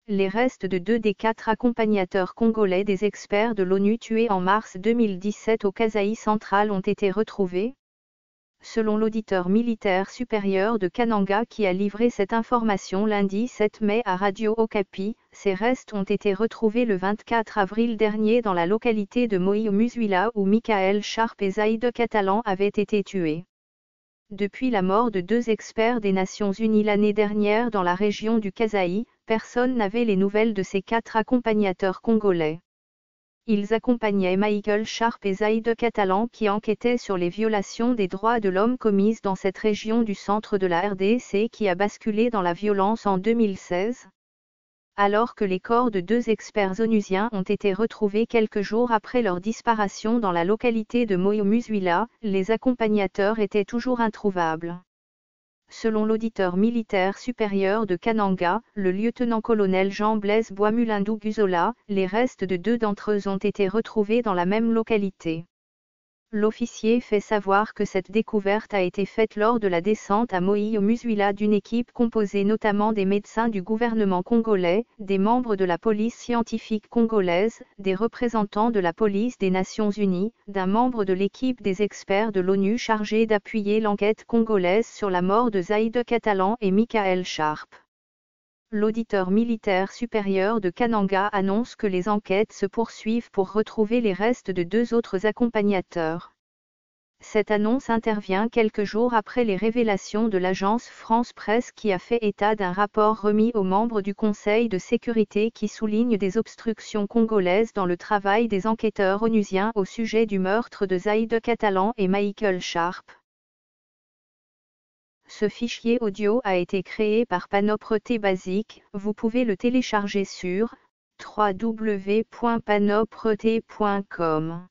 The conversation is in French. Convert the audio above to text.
les restes de 2 des 4 accompagnateurs congolais des experts de l'ONU tués en mars 2017 au Kasaï central ont été retrouvés. Selon l'auditeur militaire supérieur de Kananga qui a livré cette information lundi 7 mai à Radio Okapi, ces restes ont été retrouvés le 24 avril dernier dans la localité de Moïo-Muzuila où Michael Sharp et Zaïd Catalan avaient été tués. Depuis la mort de 2 experts des Nations Unies l'année dernière dans la région du Kasaï, personne n'avait les nouvelles de ces 4 accompagnateurs congolais. Ils accompagnaient Michael Sharp et Zaïd Catalan qui enquêtaient sur les violations des droits de l'homme commises dans cette région du centre de la RDC qui a basculé dans la violence en 2016. Alors que les corps de 2 experts onusiens ont été retrouvés quelques jours après leur disparition dans la localité de Moyo-Muzuila, les accompagnateurs étaient toujours introuvables. Selon l'auditeur militaire supérieur de Kananga, le lieutenant-colonel Jean-Blaise Boismulindou-Guzola, les restes de 2 d'entre eux ont été retrouvés dans la même localité. L'officier fait savoir que cette découverte a été faite lors de la descente à Moïo-Muzuila d'une équipe composée notamment des médecins du gouvernement congolais, des membres de la police scientifique congolaise, des représentants de la police des Nations Unies, d'un membre de l'équipe des experts de l'ONU chargé d'appuyer l'enquête congolaise sur la mort de Zaïd Catalan et Michael Sharp. L'auditeur militaire supérieur de Kananga annonce que les enquêtes se poursuivent pour retrouver les restes de 2 autres accompagnateurs. Cette annonce intervient quelques jours après les révélations de l'agence France Presse qui a fait état d'un rapport remis aux membres du Conseil de sécurité qui souligne des obstructions congolaises dans le travail des enquêteurs onusiens au sujet du meurtre de Zaïd Catalan et Michael Sharp. Ce fichier audio a été créé par Panopre Basic, vous pouvez le télécharger sur www.panopret.com.